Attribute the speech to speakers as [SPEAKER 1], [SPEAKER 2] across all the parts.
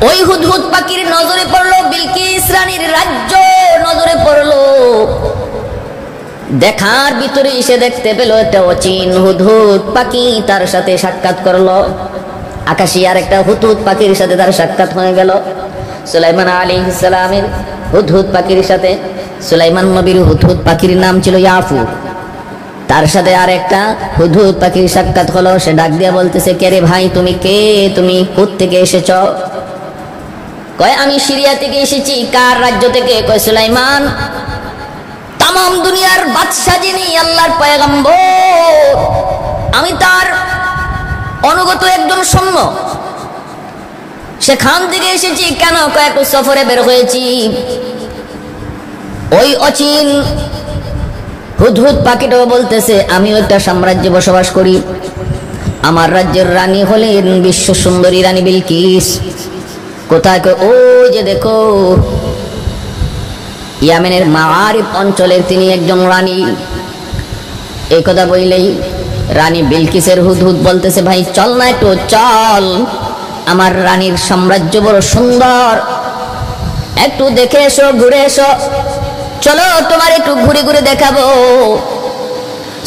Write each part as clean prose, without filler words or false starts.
[SPEAKER 1] ওই হুদহুদ পাখির নজরে পড়লো, বিলকিস রানীর রাজ্য নজরে পড়লো। দেখার ভিতরে এসে দেখতে পেল একটা অচিন হুদহুদ পাখি তার সাথে সাক্ষাৎ করলো। আকাশে আর একটা হুদহুদ পাখির সাথে তার সাক্ষাৎ হয়ে গেল। সুলাইমান আলাইহিস সালামের হুদহুদ পাখির সাথে, সুলাইমান নবীর হুদহুদ পাখির নাম ছিল ইয়াফুর, তার সাথে আর একটা হুদহুদ পাখির সাক্ষাৎ হলো। সে ডাক দিয়া বলতেছে, কে রে ভাই, তুমি কে, তুমি কোথা থেকে এসেছ? কয় আমি সিরিয়া থেকে এসেছি। কার রাজ্য থেকে? কয় সুলাইমান। তামাম দুনিয়ার বাদশা যিনি, আল্লাহর পয়গম্বর, আমি তার অনুগত একজন সৈন্য, সেখান থেকে এসেছি। কেন? কয় একটু সফরে বের হয়েছি। ওই অচিন হুদহুদ পাখিটাও বলতেছে, আমিও একটা সাম্রাজ্যে বসবাস করি, আমার রাজ্যের রানী হলেন বিশ্ব সুন্দরী রানী বিলকিস। কোথায়? ওই যে দেখো, ইয়ামেনের মাআরিব অঞ্চলের তিনি একজন রানী। এই কথা বললেই রানী বিলকিসের হুদহুদ বলতেছে, ভাই চল না, একটু চল, আমার রানীর সাম্রাজ্য বড় সুন্দর, একটু দেখে এসো, ঘুরে এসো, চলো তোমার একটু ঘুরে ঘুরে দেখাবো।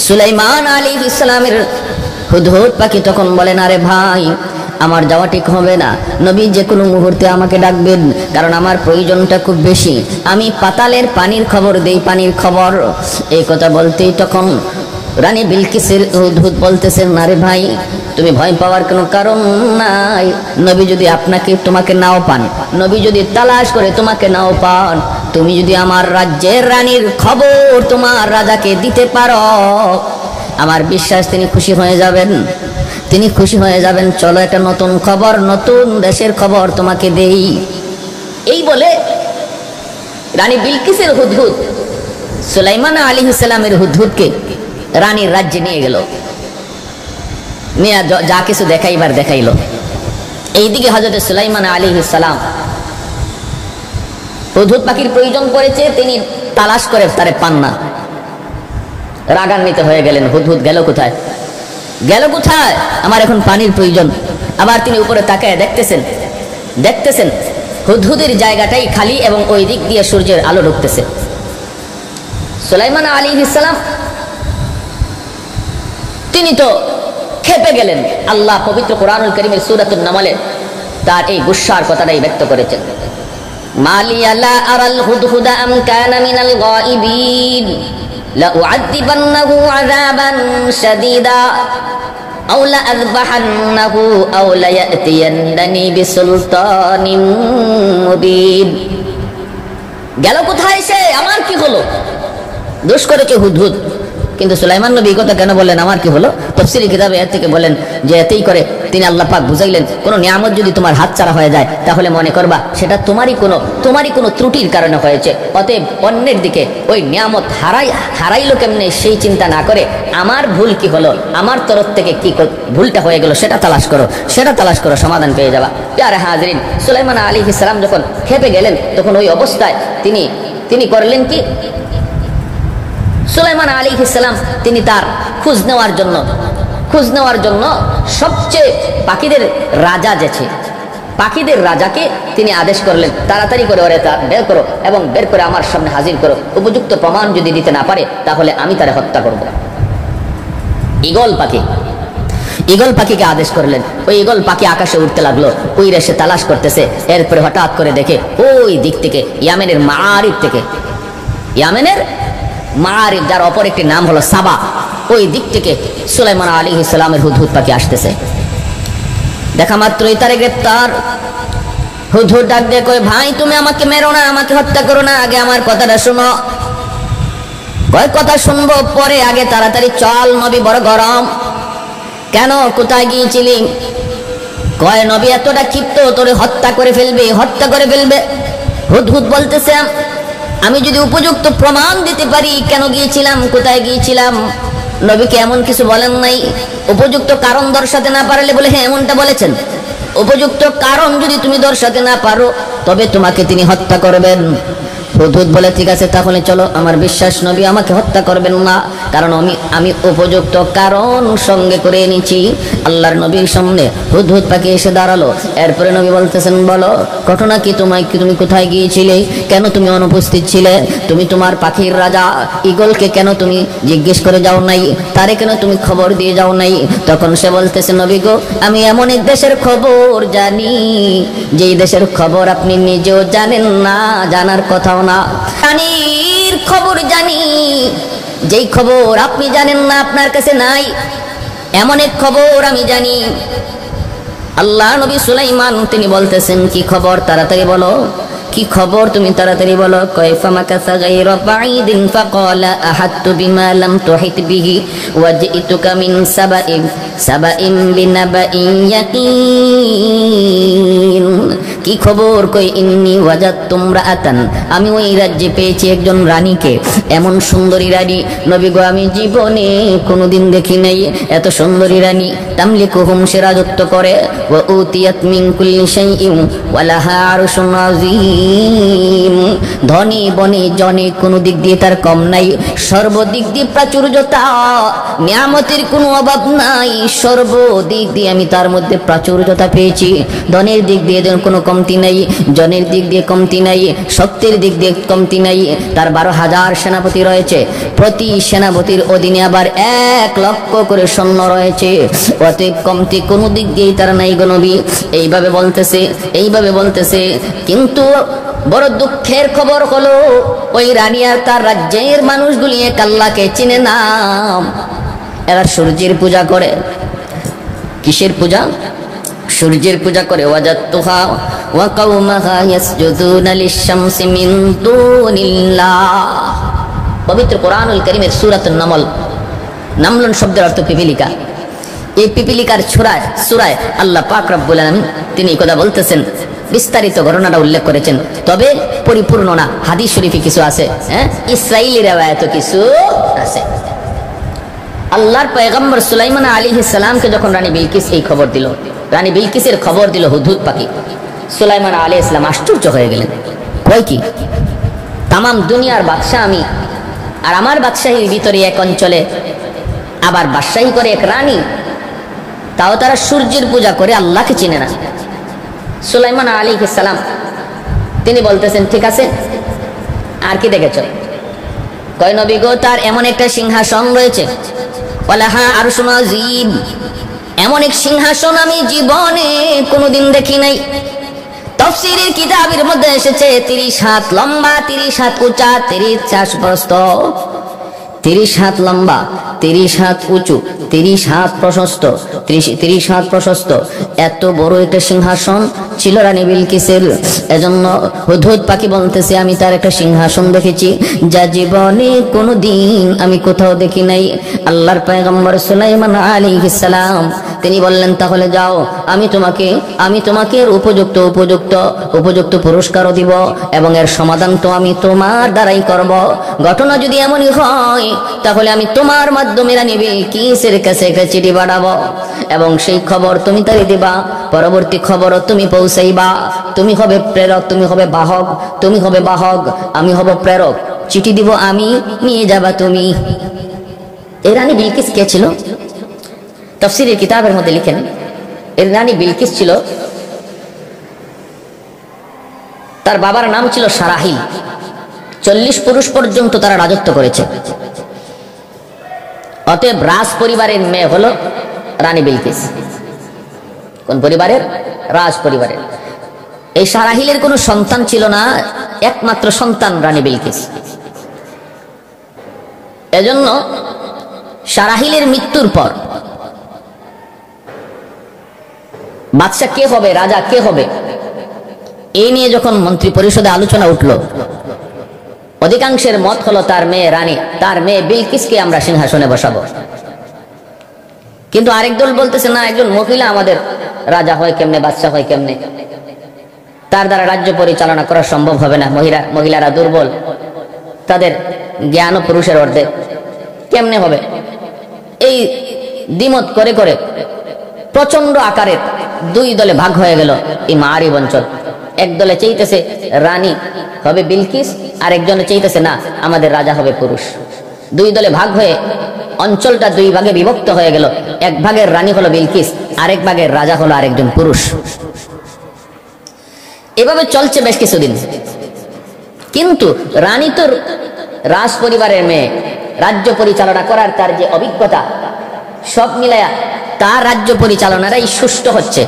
[SPEAKER 1] সুলাইমান আলাইহিস সালামের হুদহুদ পাখি তখন বলেন, আরে ভাই, আমার যাওয়া ঠিক হবে না, নবী যে কোনো মুহূর্তে আমাকে ডাকবেন, কারণ আমার প্রয়োজনটা খুব বেশি, আমি পাতালের পানির খবর দেই, পানির খবর। এই কথা বলতেই তখন রানী বিলকিসের হুদহুদ বলতেছেন, না রে ভাই, তুমি ভয় পাওয়ার কোনো কারণ নাই, নবী যদি তোমাকে নাও পান, নবী যদি তালাশ করে তোমাকে নাও পান, তুমি যদি আমার রাজ্যের রানীর খবর তোমার রাজাকে দিতে পারো, আমার বিশ্বাস তিনি খুশি হয়ে যাবেন, তিনি খুশি হয়ে যাবেন। চলো একটা নতুন খবর, নতুন দেশের খবর তোমাকে দেই। এই বলে রানী বিলকিসের হুদহুদ সুলাইমান আলাইহিস সালামের হুদহুদকে রানীর রাজ্যে নিয়ে গেল, নিয়ে যা কিছু দেখাইবার দেখাইল। এইদিকে হযরত সুলাইমান আলাইহিস সালাম হুদহুদ পাখির প্রয়োজন পড়েছে, তিনি তালাশ করে তারে পান না, রাগান্বিত হয়ে গেলেন। হুদহুদ গেল কোথায়, গেল কোথায়, আমার এখন পানির প্রয়োজন। আবার তিনি উপরে তাকায় দেখতেছেন হুদহুদের জায়গাটাই খালি এবং ওই দিক দিয়ে সূর্যের আলো ঢুকতেছে। সুলাইমান আলাইহিস সালাম তিনি তো খেপে গেলেন। আল্লাহ পবিত্র কোরআনুল কারীমের সূরাতুন নামলে তার এই গুসার কথাটাই ব্যক্ত করেছেন, মালিয়া লা আরাল হুদহুদা আম কানা মিনাল গায়িবিন লাউআযিবান্নাহু আযাবান শাদীদা আও লাআযবাহান্নাহু আও লায়াতিয়ান্নানি বিসুলতানিন মুবিন। গেল কোথায় সে, আমার কি হলো? দোষ করেছে হুদহুদ, কিন্তু সুলাইমান নবী কথা কেন বললেন আমার কি হলো? তাফসীরি কিতাবে এর থেকে বলেন যে এতেই করে তিনি আল্লাহ পাক বুঝাইলেন, কোনো নিয়ামত যদি তোমার হাতছাড়া হয়ে যায় তাহলে মনে করবা সেটা তোমারই কোনো ত্রুটির কারণে হয়েছে। অতএব অন্যের দিকে ওই নিয়ামত হারাইলো কেমনে সেই চিন্তা না করে আমার ভুল কি হলো, আমার তরফ থেকে কি ভুলটা হয়ে গেল সেটা তালাশ করো, সমাধান পেয়ে যাবা। প্যারে হাজরিন, সুলাইমান আলাইহিস সালাম যখন খেপে গেলেন তখন ওই অবস্থায় তিনি করলেন কি, সুলাইমান আলাইহিস সালাম তিনি তার খোঁজ নেওয়ার জন্য সবচেয়ে পাখিদের রাজা যেছে, পাখিদের রাজাকে তিনি আদেশ করলেন, তাড়াতাড়ি করে ওরে বের করো এবং বের করে আমার সামনে হাজির করো, উপযুক্ত প্রমাণ যদি দিতে না পারে তাহলে আমি তারে হত্যা করব। ঈগল পাখিকে আদেশ করলেন। ওই ঈগল পাখি আকাশে উঠতে লাগলো, ওই রেসে তালাশ করতেছে। এরপরে হঠাৎ করে দেখে ওই দিক থেকে ইয়ামেনের মাআরিব যার অপর একটি নাম হলো সাবা, ওই দিক থেকে সুলাইমান আলাইহিস সালামের হুদহুদ পাখি আসতেছে। দেখা মাত্রই তারে গ্রেফতার। হুদহুদ ডাক দিয়ে কয়, ভাই তুমি আমাকে মেরো না, আমাকে হত্যা করো না, আগে আমার কথাটা শোনো। কয় কথা শুনবো পরে, আগে তাড়াতাড়ি চল, নবী বড় গরম। কেন, কোথায় গিয়েছিলি? কয় নবী এতটা ক্ষিপ্ত, তোরে হত্যা করে ফেলবে। হুদহুদ বলতেছে, আমি যদি উপযুক্ত প্রমাণ দিতে পারি কেন গিয়েছিলাম, কোথায় গিয়েছিলাম, নবীকে এমন কিছু বলেন নাই। উপযুক্ত কারণ দর্শাতে না পারলে বলে হ্যাঁ এমনটা বলেছেন, উপযুক্ত কারণ যদি তুমি দর্শাতে না পারো তবে তোমাকে তিনি হত্যা করবেন। হুদহুদ বলে ঠিক আছে তাহলে চলো, আমার বিশ্বাস নবী আমাকে হত্যা করবেন না, কারণ আমি উপযুক্ত কারণ সঙ্গে করে এনেছি। আল্লাহর নবীর সামনে হুদহুদ পাখি এসে দাঁড়ালো। এরপরে নবী বলতেছেন, বলো ঘটনা কি, তুমি কোথায় গিয়েছিলে, কেন তুমি অনুপস্থিত ছিলে, তুমি তোমার পাখির রাজা ঈগলকে কেন তুমি জিজ্ঞেস করে যাও নাই, তারে কেন তুমি খবর দিয়ে যাও নাই? তখন সে বলতেছে, নবী গো, আমি এমন এক দেশের খবর জানি যেই দেশের খবর আপনি নিজেও জানেন না, জানার কথাও না। প্রাণীর খবর জানি যেই খবর আপনি জানেন না, আপনার কাছে নাই, এমন এক খবর আমি জানি। আল্লাহ নবী সুলাইমান তিনি বলতেছেন, কি খবর, তাড়াতাড়ি বলো, কি খবর তুমি তাড়াতাড়ি বলো। কাইফা মাকাসা গায়রা বাঈদিন ফাকালা আহাততু বিমা লাম তুহিত বিহি ওয়াজিতুকা মিন সাবাইন বিনাবাইন ইয়াকিন। কি খবর? কই ইন্নী ওয়াজাদতু ইমরাআতান, আমি ওই রাজ্যে পেয়েছি একজন রানীকে, এমন সুন্দরী রানী নবী গো আমি জীবনে কোনোদিন দেখি নাই এত সুন্দরী রানী। তামলিকুহুম, সে রাজত্ব করে, ওয়া উতিয়াত মিন কুল্লি শাইইন ওয়া লাহা আরশুন আযীম। ধনী বনে জনে কোনো দিক দিয়ে তার কম নাই, সর্বদিক দিয়ে প্রাচুর্যতা, নিয়ামতের কোনো অভাব নাই, সর্বদিক দিয়ে আমি তার মধ্যে প্রাচুর্যতা পেয়েছি। ধনের দিক দিয়ে কোনো কমতি নাই, জনের দিক দিয়ে কমতি নাই, শক্তির দিক দিয়ে কমতি নাই। তার 12,000 সেনাপতি রয়েছে, প্রতি সেনাপতির অধীনে আবার 1 লক্ষ করে সৈন্য রয়েছে, অতএব কমতি কোনো দিক দিয়েই তার নাই গো নবী। এইভাবে বলতেছে। কিন্তু বড় দুঃখের খবর হলো, ওই রানী আর তার রাজ্যের মানুষগুলি এক আল্লাহকে চিনে না। এরা সূর্যের পূজা করে। কিসের পূজা? সূর্যের পূজা করে। ওয়াজাতুহা ওয়া কাওমাহা ইয়াসজুদুনা লিশ-শামসি মিন দুনিল্লাহ। পবিত্র কোরআনুল কারীমের সূরাতুন নামল, নামলন শব্দের অর্থ পিপিলিকা। এই পিপিলিকার সূরায় আল্লাহ পাক রব্বুল আলামিন তিনি এই কথা বলতেছেন, বিস্তারিত ঘটনাটা উল্লেখ করেছেন, তবে পরিপূর্ণ না। হাদিস শরীফে কিছু আছে, ইসরাইলি রিওয়ায়াতও কিছু আছে। আল্লাহর পয়গম্বর সুলাইমান আলাইহিস সালামকে যখন রানী বিলকিস এই খবর দিল, রানী বিলকিসের খবর দিল হুদহুদ পাখি, সুলাইমান আলাইহিস সালাম আশ্চর্য হয়ে গেলেন। কয় কি, তামাম দুনিয়ার বাদশাহ আমি, আর আমার বাদশাহীর ভিতরে এক অঞ্চলে আবার বাদশাহী করে এক রানী, তাও তারা সূর্যের পূজা করে, আল্লাহকে চিনে না। সুলাইমান আলাইহিস সালাম তিনি বলতেছেন, ঠিক আছে আর কি দেখেছ? কয় নবী গো, তার এমন একটা সিংহাসন রয়েছে, ওয়ালাহা আরশুন আযীম, এমন এক সিংহাসন আমি জীবনে কোনোদিন দেখি নাই। তাফসীরের কিতাবের মধ্যে এসেছে 30 হাত লম্বা, 30 হাত উঁচা, 30 হাত প্রস্থ, 30 হাত লম্বা, 30 হাত উঁচু, 30 হাত প্রশস্ত, 30 হাত প্রশস্ত, এত বড় একটা সিংহাসন ছিল রানী বিলকিসের। এজন্য হুদহুদ পাখি বলতেছে, আমি তার একটা সিংহাসন দেখেছি যা জীবনে কোনোদিন আমি কোথাও দেখি নাই। আল্লাহর পয়গম্বর সুলাইমান আলাইহিস সালাম তিনি বললেন, তাহলে যাও, আমি তোমাকে এর উপযুক্ত পুরস্কারও দিব, এবং এর সমাধান তো আমি তোমার দ্বারাই করব। ঘটনা যদি এমনই হয় তাহলে আমি তোমার মাধ্যমে রানী বিলকিসের কাছে একটা চিঠি পাঠাবো, এবং সেই খবর তুমি তারে দিবা, পরবর্তী খবরও তুমি পৌঁছাইবা। তুমি হবে প্রেরক, তুমি হবে বাহক, আমি হব প্রেরক। চিঠি দিব আমি, নিয়ে যাবা তুমি। এই রানী বিলকিস কে ছিল? তাফসীরের কিতাবের মধ্যে লিখেন, এই রানী বিলকিস ছিল, তার বাবার নাম ছিল সারাহিল। 40 পুরুষ পর্যন্ত তারা রাজত্ব করেছে। অতএব রাজ পরিবারের মেয়ে হলো রানী বিলকিস। কোন পরিবারের? রাজ পরিবারের। এই সারাহিলের কোনো সন্তান ছিল না, একমাত্র সন্তান রানী বিলকিস। এজন্য সারাহিলের মৃত্যুর পর বাদশা কে হবে, রাজা কে হবে, এই নিয়ে যখন মন্ত্রী পরিষদে আলোচনা উঠল, অধিকাংশের মত হলো তার মেয়ে রানী, তার মেয়ে বিলকিসকে আমরা সিংহাসনে বসাবো। কিন্তু আরেক দল বলতেছে, না, একজন মহিলা আমাদের রাজা হয় কেমনে, বাদশা হয় কেমনে, তার দ্বারা রাজ্য পরিচালনা করা সম্ভব হবে না, মহিলারা দুর্বল, তাদের জ্ঞান পুরুষের অর্ধেক, কেমনে হবে? এই দ্বিমত করে করে প্রচন্ড আকারের 2 দলে ভাগ হয়ে গেল এই মারিব অঞ্চল। একদলে চাইতেছে রানী হবে বিলকিস, আর একজনে চাইতেছে না আমাদের রাজা হবে পুরুষ। দুই দলে ভাগ হয়ে অঞ্চলটা দুই ভাগে বিভক্ত হয়ে গেল। এক ভাগের রানী হলো বিলকিস, আরেক ভাগের রাজা হলো আরেকজন পুরুষ। এভাবে চলছে বেশ কিছুদিন। কিন্তু রানী তো রাজ পরিবারের মেয়ে, রাজ্য পরিচালনা করার তার যে অভিজ্ঞতা, সব মিলায়া তার রাজ্য পরিচালনাটাই সুষ্ঠু হচ্ছে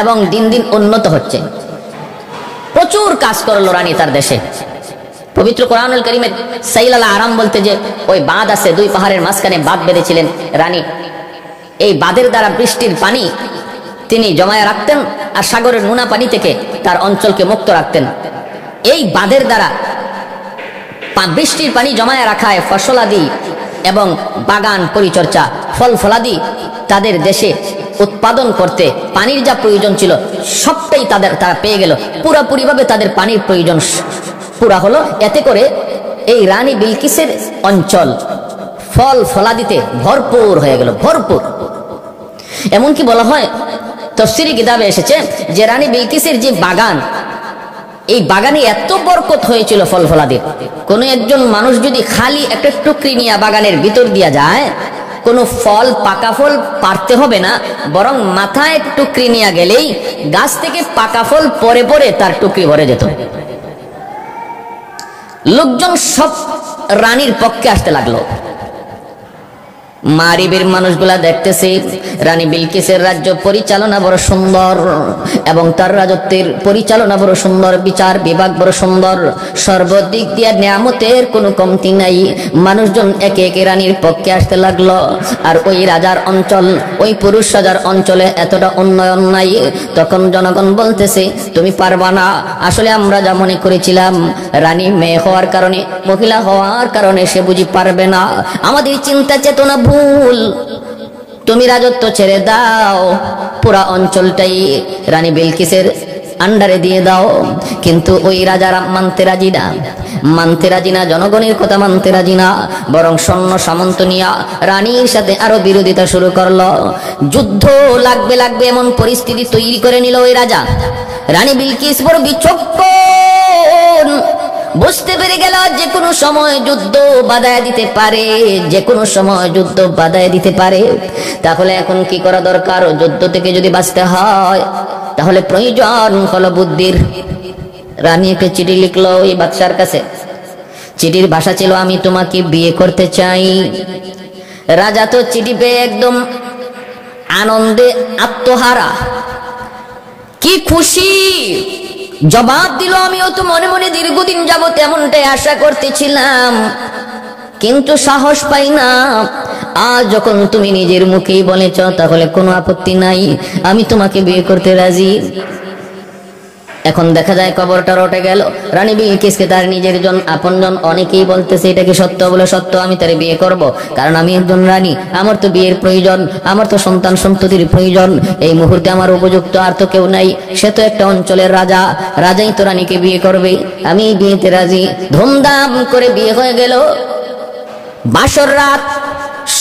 [SPEAKER 1] এবং দিন দিন উন্নত হচ্ছে। প্রচুর কাজ করলো রানী তার দেশে। পবিত্র কোরআনুল কারীমের সাইল আল আরাম বলতে যে ওই বাঁধ আছে, দুই পাহাড়ের মাঝখানে বাঁধ বেঁধেছিলেন রানী। এই বাঁধের দ্বারা বৃষ্টির পানি তিনি জমায়ে রাখতেন আর সাগরের নোনা পানি থেকে তার অঞ্চলকে মুক্ত রাখতেন। এই বাঁধের দ্বারা বৃষ্টির পানি জমায়ে রাখায় ফসলাদি এবং বাগান পরিচর্যা, ফল ফলাদি তাদের দেশে উৎপাদন করতে পানির যা প্রয়োজন ছিল সবটাই তারা পেয়ে গেল। পুরাপুরিভাবে তাদের পানির প্রয়োজন পুরা হলো। এতে করে এই রানী বিলকিসের অঞ্চল ফল ফলাদিতে ভরপুর হয়ে গেল, ভরপুর। এমনকি বলা হয়, তাফসীরি কিতাবে এসেছে যে রানী বিলকিসের যে বাগান, এই বাগানে এত বরকত হয়েছিল ফল ফলাদির, কোনো একজন মানুষ যদি খালি একটা টুকরি নিয়ে বাগানের ভিতর দিয়া যায়, কোনো ফল পাকা ফল পারতে হবে না, বরং মাথায় টুকরি নিয়ে গেলেই গাছ থেকে পাকা ফল পরে পরে তার টুকরি ভরে যেত। লোকজন সব রানীর পক্ষে আসতে লাগলো। মারিবের মানুষগুলা দেখতেছে রানী বিলকিসের রাজ্য পরিচালনা বড় সুন্দর এবং তার রাজত্বের পরিচালনা বড় সুন্দর, বিচার বিভাগ বড় সুন্দর, সর্বদিক দিয়ে নিয়ামতের কোনো কমতি নাই। মানুষজন একে একে রানীর পক্ষে আসতে লাগলো। আর ওই রাজার অঞ্চল, ওই পুরুষ রাজার অঞ্চলে এতটা উন্নয়ন নাই। তখন জনগণ বলতেছে তুমি পারবা না। আসলে আমরা যা মনে করেছিলাম রানী মেয়ে হওয়ার কারণে, মহিলা হওয়ার কারণে সে বুঝি পারবে না, আমাদের চিন্তা চেতনা ভুল। তুমি রাজত্ব ছেড়ে দাও, পুরা অঞ্চলটাই রানী বিলকিসের আন্ডারে দিয়ে দাও। কিন্তু ওই রাজারা মানতে রাজি না, মানতে রাজি না, জনগণের কথা মানতে রাজি না, বরং সৈন্য সামন্ত নিয়া রানীর সাথে আরো বিরোধিতা শুরু করলো। যুদ্ধ লাগবে লাগবে এমন পরিস্থিতি তৈরি করে নিল ওই রাজা। রানী বিলকিস বড় বিচক্ষণ, বুঝতে পেরে গেল যে কোনো সময় যুদ্ধ বাধায় দিতে পারে, যে কোনো সময় যুদ্ধ বাধায় দিতে পারে। তাহলে এখন কি করা দরকার? যুদ্ধ থেকে যদি বাঁচতে হয় তাহলে প্রয়োজন হলো বুদ্ধির। রানী একটা চিঠি লিখলো ওই বাদশার কাছে। চিঠির ভাষা ছিল আমি তোমাকে বিয়ে করতে চাই। রাজা তো চিঠি পেয়ে একদম আনন্দে আত্মহারা, কি খুশি। জবাব দিল আমিও তো মনে মনে দীর্ঘদিন যাবত এমনটাই আশা করতেছিলাম, কিন্তু সাহস পাই না। আজ যখন তুমি নিজের মুখেই বলেছ তাহলে কোনো আপত্তি নাই, আমি তোমাকে বিয়ে করতে রাজি। এখন দেখা যায় খবরটা রটে গেল। রানী বিলকিসকে তার নিজের জন আপনজন অনেকেই বলতেছে এটা কি সত্য? বলে সত্য, আমি তারে বিয়ে করব, কারণ আমি একজন রানী, আমার তো বিয়ের প্রয়োজন, আমার তো সন্তান সন্ততির প্রয়োজন। এই মুহূর্তে আমার উপযুক্ত আর তো কেউ নাই, সে তো একটা অঞ্চলের রাজা, রাজাই তো রানীকে বিয়ে করবে, আমি বিয়েতে রাজি। ধুমধাম করে বিয়ে হয়ে গেল। বাসর রাত,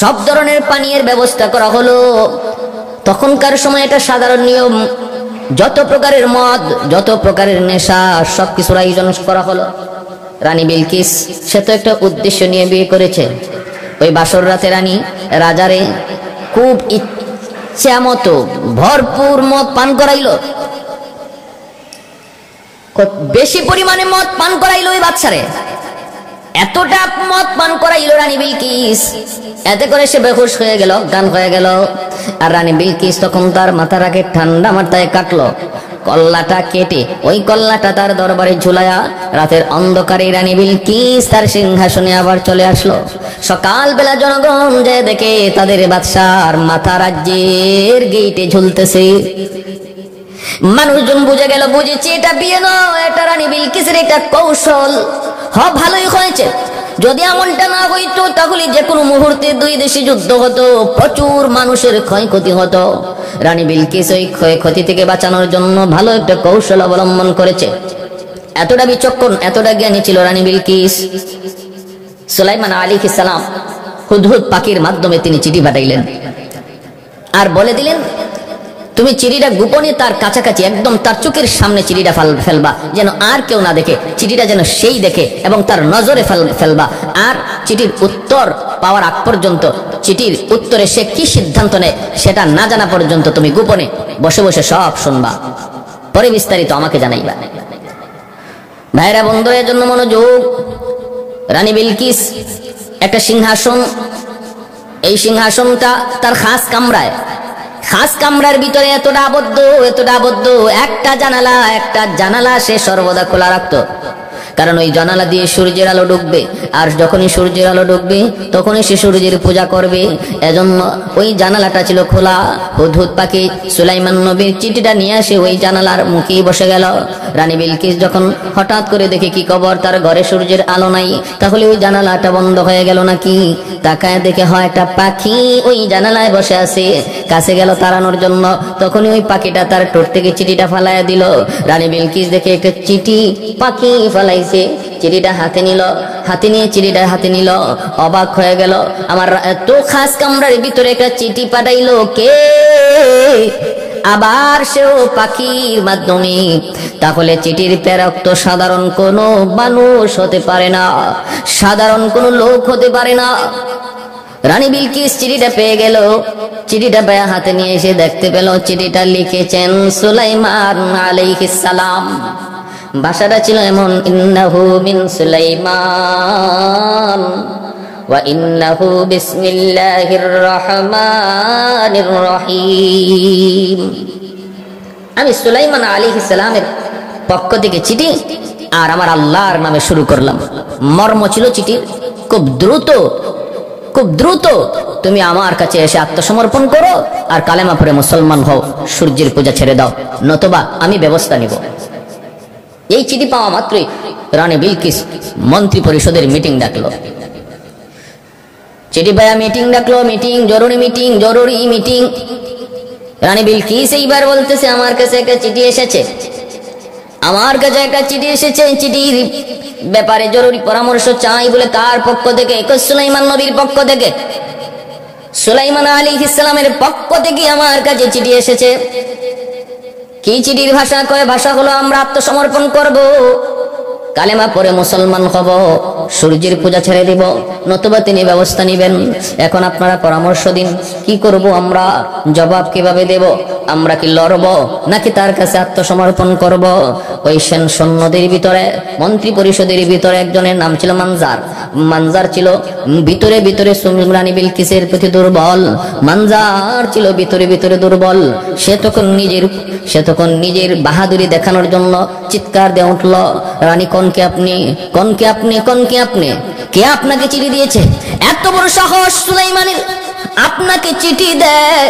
[SPEAKER 1] সব ধরনের পানীয়ের ব্যবস্থা করা হলো। তখনকার সময় এটা সাধারণ নিয়ম, যত প্রকারের মদ, যত প্রকারের নেশা, সবকিছুর আয়োজন করা হলো। রানী বিলকিস সে তো একটা উদ্দেশ্য নিয়ে বিয়ে করেছে। ওই বাসর রাতে রানী রাজারে খুব ইচ্ছা মতো ভরপুর মদ পান করাইলো, বেশি পরিমাণে মদ পান করাইলো ওই বাচ্চারে। এতটা মদ পান করাইলো রানী বিলকিস, এতে করে সে বেহুশ হয়ে গেল, গান হয়ে গেল। আর রানী বিলকিস তখন তার মাথাটাকে ঠান্ডা মাথায় কাটলো, কল্লাটা কেটে ওই কল্লাটা তার দরবারে ঝুলায়া রাতের অন্ধকারে রানী বিলকিস তার সিংহাসনে আবার চলে আসলো। সকালবেলা জনগণ যে দেখে তাদের বাদশার মাথা রাজ্যের গেইটে ঝুলতেছে। মানুষজন বুঝে গেল, বুঝেছি এটা বিয়ে নয়, এটা রানী বিলকিসের একটা কৌশল। ভালোই হয়েছে, যদি এমনটা না হইতো তাহলে যে কোনো মুহূর্তে দুই দেশে যুদ্ধ হতো, প্রচুর মানুষের ক্ষয়ক্ষতি হতো। রানী বিলকিস ওই ক্ষয়ক্ষতি থেকে বাঁচানোর জন্য ভালো একটা কৌশল অবলম্বন করেছে। এতটা বিচক্ষণ, এতটা জ্ঞানী ছিল রানী বিলকিস। সুলাইমান আলাইহিস সালাম হুদহুদ পাখির মাধ্যমে তিনি চিঠি পাঠাইলেন আর বলে দিলেন তুমি চিঠিটা গোপনে তার কাছাকাছি একদম তার চোখের সামনে চিঠিটা ফেলবা, যেন আর কেউ না দেখে, চিঠিটা যেন সেই দেখে এবং তার নজরে ফেলবা। আর চিঠির উত্তর পাওয়ার আগ পর্যন্ত, চিঠির উত্তরে সে কি সিদ্ধান্ত নেয় সেটা না জানা পর্যন্ত তুমি গোপনে বসে বসে সব শুনবা, পরে বিস্তারিত আমাকে জানাইবা। ভাইরা বন্ধুরা, এর জন্য মনোযোগ। রানী বিলকিস একটা সিংহাসন, এই সিংহাসনটা তার খাস কামরায়, খাস কামরার ভিতরে এতটা আবদ্ধ, একটা জানালা সে সর্বদা খোলা রাখতো, কারণ ওই জানালা দিয়ে সূর্যের আলো ঢুকবে, আর যখনই সূর্যের আলো ঢুকবে তখনই সে সূর্যের পূজা করবে। এজন্য ওই জানালাটা ছিল খোলা। হুদহুদ পাখি সুলাইমান নবীর চিঠিটা নিয়ে আসে ওই জানালার মুখেই বসে গেল। রানী বিলকিস যখন হঠাৎ করে দেখে কি খবর, তার ঘরে সূর্যের আলো নাই, তাহলে ওই জানালাটা বন্ধ হয়ে গেল নাকি, তাকায় দেখে হয় একটা পাখি ওই জানালায় বসে আছে। কাছে গেল তাড়ানোর জন্য, তখনই ওই পাখিটা তার ঠোঁট থেকে চিঠিটা ফালাইয়া দিল। রানী বিলকিস দেখে একটা চিঠি পাখি ফালাইছে, চিঠিটা হাতে নিল, অবাক হয়ে গেল। আমার এত খাস কামরার ভিতরে একটা চিঠি পাঠাইলো কে, আবার সেও পাখির মাধ্যমে। তাহলে চিঠির প্রেরক তো সাধারণ কোনো মানুষ হতে পারে না, সাধারণ কোনো লোক হতে পারে না। রানী বিলকিস চিঠিটা পেয়ে গেল, চিঠিটা পেয়ে হাতে নিয়ে এসে দেখতে পেল চিঠিটা লিখেছেন সুলাইমান আলাইহিস সালাম। ভাষাটা ছিল এমন, ইন্নাহু মিন সুলাইমান ওয়া ইন্নাহু বিসমিল্লাহির রহমানির রহিম। আমি সুলাইমান আলাইহিস সালামের পক্ষ থেকে চিঠি আর আমার আল্লাহর নামে শুরু করলাম। মর্ম ছিল চিঠির, খুব দ্রুত তুমি আমার কাছে এসে আত্মসমর্পণ করো আর কালেমা পড়ে মুসলমান হও, সূর্যের পূজা ছেড়ে দাও, নতুবা আমি ব্যবস্থা নিব। এই চিঠি পাওয়া মাত্রই রানী বিলকিস মন্ত্রী পরিষদের মিটিং ডাকলো। চিঠি পাওয়া মিটিং ডাকলো, জরুরি মিটিং। রানী বিলকিস এইবার বলতেছে, আমার কাছে একটা চিঠি এসেছে, চিঠির ব্যাপারে জরুরি পরামর্শ চাই বলে কার পক্ষ থেকে? সুলাইমান নবীর পক্ষ থেকে, সুলাইমান আলাইহিস সালামের পক্ষ থেকে আমার কাছে চিঠি এসেছে। কি চিঠির ভাষা? কয় ভাষা হলো, আমরা আত্মসমর্পণ করব, কালেমা পড়ে মুসলমান হব, সূর্যের পূজা ছেড়ে দিব, নতুবা তিনি ব্যবস্থা নিবেন। এখন আপনারা পরামর্শ দিন, কি করব আমরা? জবাব কিভাবে দেব? আমরা কি লড়ব নাকি তার কাছে আত্মসমর্পণ করব? ওই সেন সৈন্যদের ভিতরে, মন্ত্রী পরিষদের ভিতরে একজনের নাম ছিল মানজার ছিল ভিতরে রানী বিলকিসের প্রতি দুর্বল। মানজার ছিল ভিতরে দুর্বল। সে তখন নিজের বাহাদুরি দেখানোর জন্য চিৎকার দিয়ে উঠল, রানী কনকে আপনি, কে আপনাকে চিঠি দিয়েছে? এত বড় সাহস সুলাইমানের, আপনাকে চিঠি দেয়?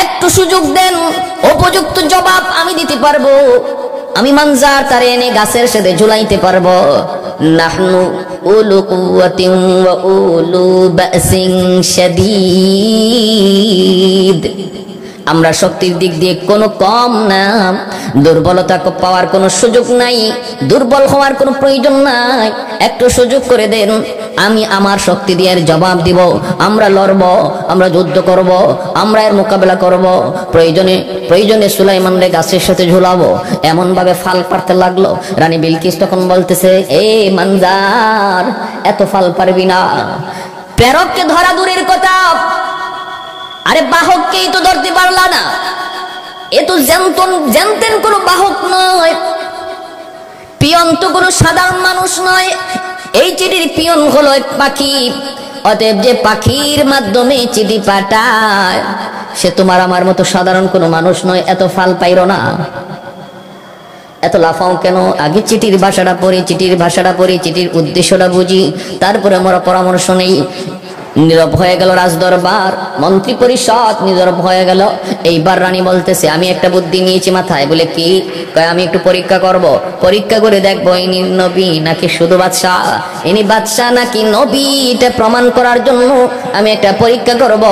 [SPEAKER 1] একটু সুযোগ দেন, উপযুক্ত জবাব আমি দিতে পারবো। আমি মানজার তারে এনে গাছের সাথে ঝুলাইতে পারবো। নাহনু উলু কুওয়াতিন ওয়া উলু বাসিন শাদীদ, আমরা শক্তির দিক দিয়ে কোনো কম না, দুর্বলতা পাওয়ার কোনো সুযোগ নাই, দুর্বল হওয়ার কোনো প্রয়োজন নাই। একটু সুযোগ করে দেন, আমি আমার শক্তি দিয়ে জবাব দিব। আমরা লড়ব, আমরা যুদ্ধ করব, আমরা এর মোকাবেলা করব। প্রয়োজনে সুলাইমানরে গাছের সাথে ঝুলাবো। এমন ভাবে ফাল পারতে লাগলো। রানী বিলকিস তখন বলতেছে, এ মানজার, এত ফাল পারবি না। প্রেরককে ধরা দূরের কথা, আরে বাহককেই তো ধরতে পারলা না। এ তো জানতেন কোনো বাহক নয়, পিয়ন তো কোনো সাধারণ মানুষ নয়। এই চিঠির পিয়ন হলো এক পাখি। অতএব যে পাখির মাধ্যমে চিঠি পাঠায় সে তোমার আমার মতো সাধারণ কোনো মানুষ নয়। এত ফাল পাইরো না, এত লাফাও কেন? আগে চিঠির ভাষাটা পড়ি, চিঠির উদ্দেশ্যটা বুঝি, তারপরে আমরা পরামর্শ নেই। নীরব হয়ে গেল রাজদরবার, মন্ত্রী পরিষদ নীরব হয়ে গেল। এইবার রানী বলতেছে, আমি একটা বুদ্ধি নিয়েছি মাথায়। বলে কি? আমি একটু পরীক্ষা করব, পরীক্ষা করে দেখবো ইনি নবী নাকি শুধু বাদশাহ, ইনি বাদশাহ নাকি নবী, এটা প্রমাণ করার জন্য আমি একটা পরীক্ষা করব।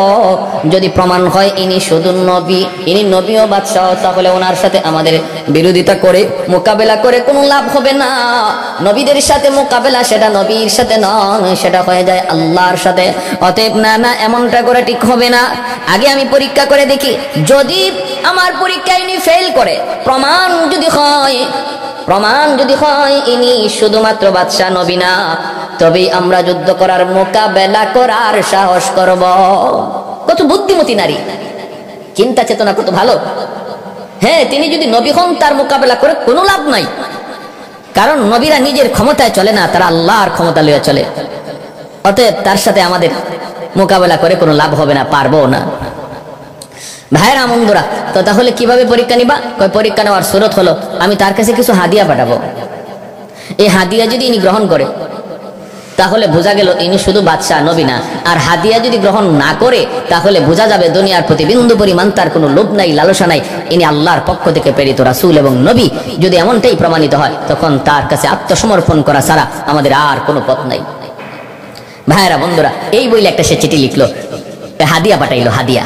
[SPEAKER 1] যদি প্রমাণ হয় ইনি শুধু নবী, ইনি নবী ও বাদশাহ, তাহলে ওনার সাথে আমাদের বিরোধিতা করে মোকাবেলা করে কোনো লাভ হবে না। নবীদের সাথে মোকাবেলা সেটা নবীর সাথে নয়, সেটা হয়ে যায় আল্লাহর সাথে। অতএব না এমনটা করে ঠিক হবে না, আগে আমি পরীক্ষা করে দেখি, যদি আমার পরীক্ষায় ইনি ফেল করে, প্রমাণ যদি হয় ইনি শুধুমাত্র বাদশা নবী না, তবে আমরা যুদ্ধ করার মোকাবেলা করার সাহস করব। কত বুদ্ধিমতী নারী, চিন্তা চেতনা কত ভালো। হ্যাঁ, তিনি যদি নবী হন তার মোকাবেলা করে কোনো লাভ নাই, কারণ নবীরা নিজের ক্ষমতায় চলে না, তারা আল্লাহর ক্ষমতা লইয়া চলে। অতএব তার সাথে আমাদের মোকাবেলা করে কোনো লাভ হবে না, পারবো না। ভাইরা বন্ধুরা, তো তাহলে কিভাবে পরীক্ষা নিবা? পরীক্ষা নেওয়ার সুরত হলো আমি তার কাছে কিছু হাদিয়া পাঠাবো। এই হাদিয়া যদি ইনি গ্রহণ করে তাহলে বোঝা গেল ইনি শুধু বাদশাহ নবী না। আর হাদিয়া যদি গ্রহণ না করে তাহলে বোঝা যাবে দুনিয়ার প্রতি বিন্দু পরিমাণ তার কোনো লোভ নাই, লালসা নাই, ইনি আল্লাহর পক্ষ থেকে প্রেরিত রাসূল এবং নবী। যদি এমনটাই প্রমাণিত হয় তখন তার কাছে আত্মসমর্পণ করা ছাড়া আমাদের আর কোনো পথ নাই। ভাইরা বন্ধুরা, এই বইলে একটা সে চিঠি লিখলো, হাদিয়া পাঠাইলো, হাদিয়া।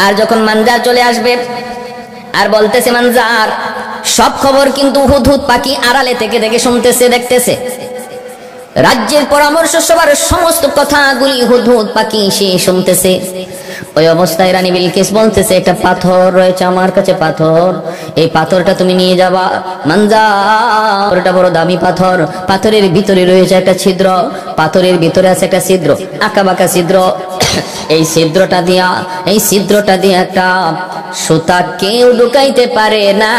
[SPEAKER 1] আর যখন মানজার চলে আসবে আর বলতেছে, মানজার সব খবর কিন্তু হুদহুদ পাখি আড়ালে থেকে থেকে শুনতেছে, দেখতেছে। রাজ্যের পরামর্শ সবার সমস্ত কথাগুলি হুদহুদ পাখি সে শুনতেছে। ওই অবস্থায় রানী বিলকিস বলতেছে, একটা পাথর রয়েছে আমার কাছে, পাথর, এই পাথরটা তুমি নিয়ে যাবা। মানজার, ওটা বড় দামি পাথর, পাথরের ভিতরে রয়েছে একটা ছিদ্র, পাথরের ভিতরে আছে একটা ছিদ্র, আঁকা বাঁকা ছিদ্র। এই ছিদ্রটা দিয়া একটা সুতা কেউ ঢুকাইতে পারে না।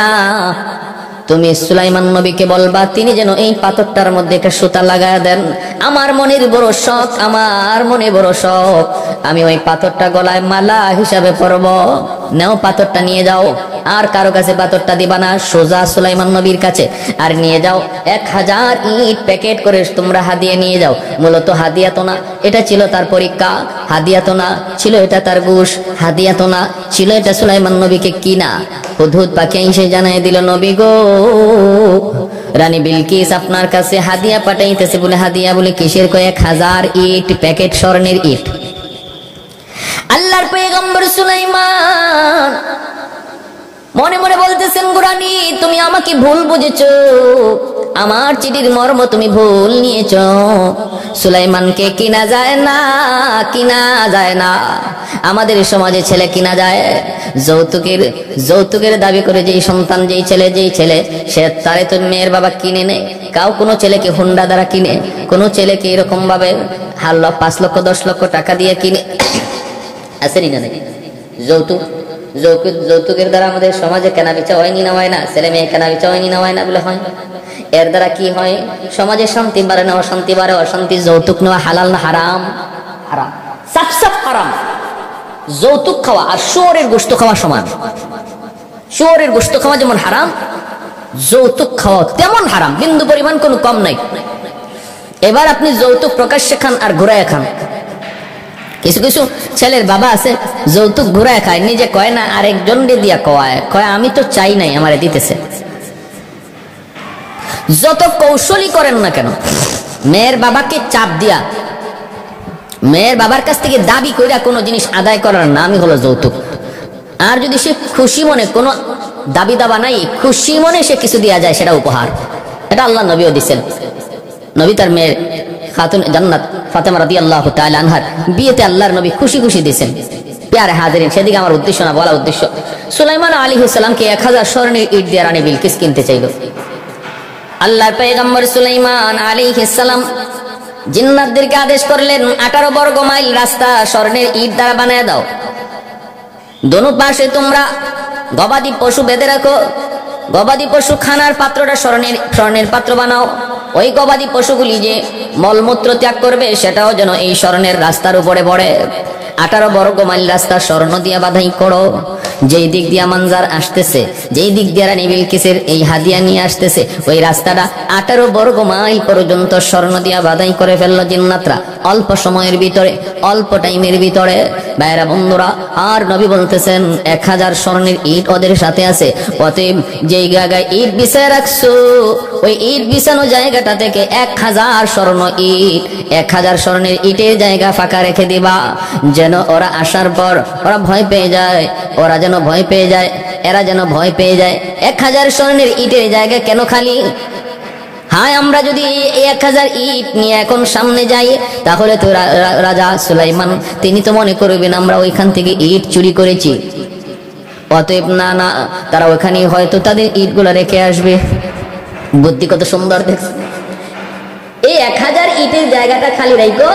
[SPEAKER 1] তুমি সুলাইমান নবীকে বলবা তিনি যেন এই পাথরটার মধ্যে একটা সুতা লাগায় দেন। আমার মনে বড় শখ, আমি ওই পাথরটা গলায় মালা হিসাবে পরব। নাও পাথরটা নিয়ে যাও, আর কারো কাছে পাথরটা দিবা না, সোজা সুলাইমান নবীর কাছে। আর নিয়ে যাও 1000 ইট প্যাকেট করে তোমরা হাদিয়া নিয়ে যাও। মূলত হাদিয়া তো না, এটা ছিল তার পরীক্ষা। হাদিয়া তো না, ছিল এটা তার ঘুষ। হাদিয়া তো না, ছিল এটা সুলাইমান নবীকে কিনা। হুদহুদ পাখি এসে জানাই দিল, নবী গো, রানী বিলকিস আপনার কাছে হাদিয়া পাঠাইতেছে। বলে হাদিয়া বলে কিসের? 1000 ইট প্যাকেট, স্বর্ণের ইট। আল্লাহর পয়গম্বর সুলাইমান মনে মনে বলতেছেন, রানী তুমি আমাকে ভুল বুঝেছো, আমার চিঠির মর্ম তুমি ভুল নিয়েছ। সুলাইমানকে কিনা যায় না। আমাদের সমাজে ছেলে কিনা যায় যৌতুকের দাবি করে। যেই সন্তান, যেই ছেলে সে তারে তো মেয়ের বাবা কিনে নেয়। কোনো ছেলেকে হুন্ডা দ্বারা কিনে, কোনো ছেলেকে এরকম ভাবে 5 লক্ষ 10 লক্ষ টাকা দিয়ে কিনে। আসেনি না নাকি যৌতুকের দ্বারা আমাদের সমাজে কেনা বেচা হয়নি না, হয় না? ছেলে মেয়ে কেনা বেচা হয়নি না, হয় না? বলে হয়। এর দ্বারা কি হয়? সমাজে শান্তি বাড়ে না অশান্তি বাড়ে? অশান্তি। যৌতুক নেওয়া হালাল না হারাম? হারাম, সাফ হারাম। যৌতুক খাওয়া আর শুয়োরের গোশত খাওয়া সমান। শুয়োরের গোশত খাওয়া যেমন হারাম, যৌতুক খাওয়া তেমন হারাম, বিন্দু পরিমাণ কোনো কম নাই। এবার আপনি যৌতুক প্রকাশ্যে খান আর ঘুরায় খান। কিছু কিছু ছেলের বাবা আছে যৌতুক ঘুরায় খায়, নিজে কয় না, আরেকজন দিয়া কয় আমি তো চাই নাই, আমারে দিতেছে। যত কৌশলী করেন না কেন, মেয়ের বাবাকে চাপ দিয়া, মেয়ের বাবার কাছ থেকে দাবি কইরা কোনো জিনিস আদায় করার নামই হলো যৌতুক। আর যদি সে খুশি মনে, কোনো দাবি দাবা নাই, খুশি মনে সে কিছু দিয়া যায়, সেটা উপহার। এটা আল্লাহ নবীও দিচ্ছেন। নবী তার মেয়ের খাতুন জান্নাত ফাতেমা রাদিয়াল্লাহু তাআলা আনহার বিয়েতে আল্লাহর নবী খুশি দিয়েছেন। প্যারে হাজিরিন, সেদিকে আমার উদ্দেশ্য না, বলা উদ্দেশ্য, সুলাইমান আলাইহিস সালামকে 1000 স্বর্ণের ইট দিয়ে রানী বিলকিস কিনতে চাইল। আল্লাহর পয়গম্বর সুলাইমান আলাইহিস সালাম জিন্নাতদেরকে আদেশ করলেন, 18 বর্গ মাইল রাস্তা স্বর্ণের ইট দ্বারা বানায় দাও। দোনো পাশে তোমরা গবাদি পশু বেঁধে রাখো। গবাদি পশু খানার পাত্রটা স্বর্ণের পাত্র বানাও। ওই গবাদি পশুগুলি যে মলমূত্র ত্যাগ করবে সেটাও যেন এই স্বর্ণের রাস্তার উপরে পড়ে। 18 বর্গ মাইল রাস্তা স্বর্ণ দিয়া বাধাই করো। যেই দিক দিয়া মানজার আসতেছে, যেই দিক দিয়া রানী বিলকিসের এই হাদিয়া নিয়ে আসতেছে, ওই রাস্তাটা 18 বর্গ মাইল পর্যন্ত স্বর্ণ দিয়া বাধাই করে ফেললো জিন্নাতরা অল্প সময়ের ভিতরে, অল্প টাইমের ভিতরে। ভাইরা বন্ধুরা, আর নবী বলতেছেন 1000 স্বর্ণের ইট ওদের সাথে আছে। অতএব যেই জায়গায় ইট বিছায় রাখছো, ওই ইট বিছানো জায়গাটা থেকে 1000 স্বর্ণ ইট, 1000 স্বর্ণের ইটের জায়গা ফাঁকা রেখে দিবা, যেন ওরা আসার পর ওরা ভয় পেয়ে যায়, ওরা যেন ভয় পেয়ে যায়, এরা যেন ভয় পেয়ে যায়। 1000 স্বর্ণের ইটের জায়গা কেন খালি? হ্যাঁ, আমরা যদি 1000 ইট নিয়ে এখন সামনে যাই, তাহলে তো রাজা সুলাইমান তিনি তো মনে করবেন আমরা ওইখান থেকে ইট চুরি করেছি। অতএব না না, তারা ওখানে হয়তো তাদের ইটগুলো রেখে আসবে। বুদ্ধি কত সুন্দর দেখছে। এই 1000 ইটের জায়গাটা খালি রাখো,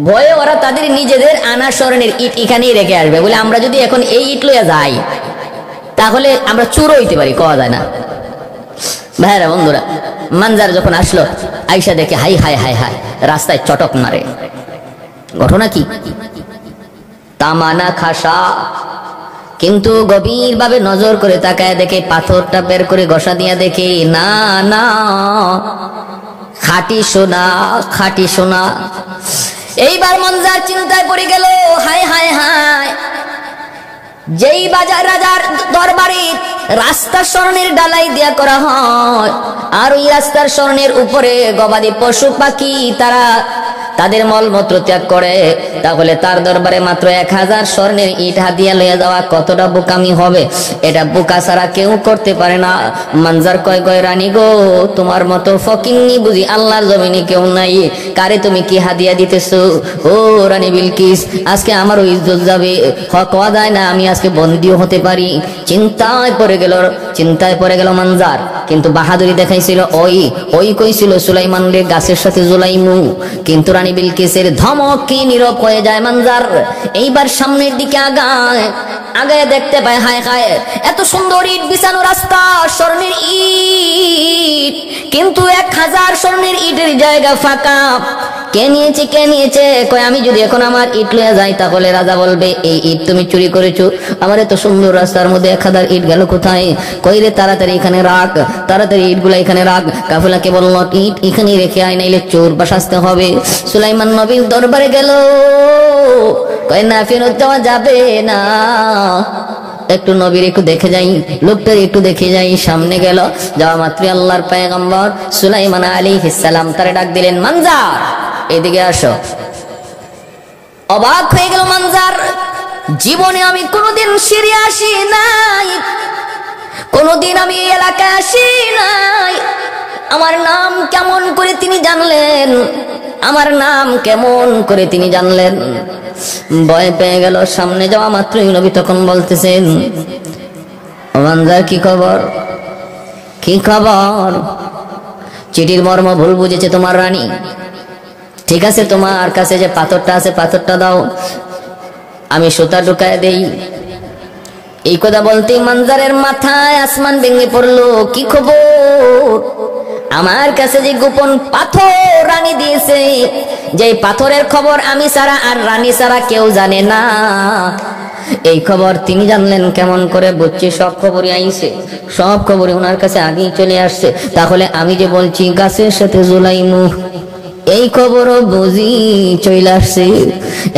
[SPEAKER 1] ভয়ে ওরা তাদের নিজেদের আনা স্মরণের ইট এখানেই রেখে আসবে, বলে আমরা যদি এখন এই ইট লইয়া যাই তাহলে আমরা চুর হইতে পারি, কওয়া যায় না। ভাইরা বন্ধুরা, মানজার যখন আসলো, আইসা দেখে হাই হাই হাই হাই, রাস্তায় চটক মারে। ঘটনা কি? তামানা খাসা। কিন্তু গভীর ভাবে নজর করে তাকায় দেখে পাথরটা বের করে ঘষা দিয়া দেখে না না, খাঁটি সোনা, খাঁটি সোনা। এইবার মানজার চিন্তায় পড়ে গেল, হায় হায় হায়, যেই বাজার রাজার দরবারে রাস্তার স্মরণের ডালাই দেয়া করা হয়, আর ওই রাস্তার স্মরণের উপরে গবাদি পশু পাখি তারা তাদের মলমূত্র ত্যাগ করে, তাহলে তার দরবারে মাত্র 1000 স্বর্ণের ইট হাতিয়া লইয়া যাওয়া কতটা বোকামি হবে? এটা বোকা ছাড়া কেউ করতে পারে না। মানজার কয় কয়, রানী গো, তোমার মতো ফকিন্নি বুঝি আল্লাহর জমিনে কেউ নাই, কারে তুমি কি হাদিয়া দিতেছো? ও রানী বিলকিস, আজকে আমার ইজ্জত যাবে, হক যায় না, আমি আজকে বন্দিও হতে পারি। চিন্তায় পড়ে গেল মানজার। কিন্তু বাহাদুরি দেখাইছিল, ওই কইছিল সুলাইমান রে গাছের সাথে জুলাইমু। কিন্তু রানী বিলকিসের ধমক কি নীরব হয়ে যায় মানজার। এইবার সামনের দিকে আগায় দেখতে পায়, হায় হায়, এত সুন্দর ইট বিছানো রাস্তা, স্বর্ণের ইট, কিন্তু 1000 স্বর্ণের ইটের জায়গা ফাঁকা। কে নিয়েছে? কয়, আমি যদি এখন আমার ইট লইয়া যাই তাহলে রাজা বলবে এই ইট তুমি চুরি করেছো। আমার এত সুন্দর রাস্তার মধ্যে 1000 ইট গেল কোথায়? কই রে, তাড়াতাড়ি এখানে রাখ, তাড়াতাড়ি ইটগুলা এখানে রাখ। কাফেলাকে বলল, ইট এখানে রেখে আয়, নাইলে চোর বাসাতে হবে। সুলাইমান নবীর দরবারে গেল, কয় না, ফেরত যাওয়া যাবে না, একটু নবীর একটু দেখে যাই, লোকটার একটু দেখে যাই। সামনে গেল, যাওয়া মাত্র আল্লাহর পয়গম্বর সুলাইমান আলাইহিস সালাম তারে ডাক দিলেন, মানজার এদিকে আসো। অবাক হয়ে গেল মানজার, জীবনে আমি কোনোদিন সিরিয়া আসি নাই, কোনোদিন আমি এই এলাকায় আসি নাই। আমার নাম কেমন করে তিনি জানলেন? আমার নাম কেমন করে তিনি জানলেন? ভয় পেয়ে গেল। সামনে যাওয়া মাত্রই নবী তখন বলতেছেন, মানজার কি খবর? কি খবর? চিঠির মর্ম ভুল বুঝেছে তোমার রানী। ঠিক আছে, তোমার কাছে যে পাথরটা আছে পাথরটা দাও, আমি সুতা ঢুকায় দেই। এই কথা বলতেই মানজারের মাথায় আসমান ভেঙে পড়লো। কি খবর? আমার কাছে যে গোপন পাথর রানী দিয়েছে, যে পাথরের খবর আমি ছাড়া আর রানী ছাড়া কেউ জানে না, এই খবর তিনি জানলেন কেমন করে? বুঝছি সব খবরই আইছে, সব খবরই ওনার কাছে আগেই চলে আসছে। তাহলে আমি যে বলছি গাছের সাথে জুলাইমু, এই খবরও বুঝি চলে আসছে।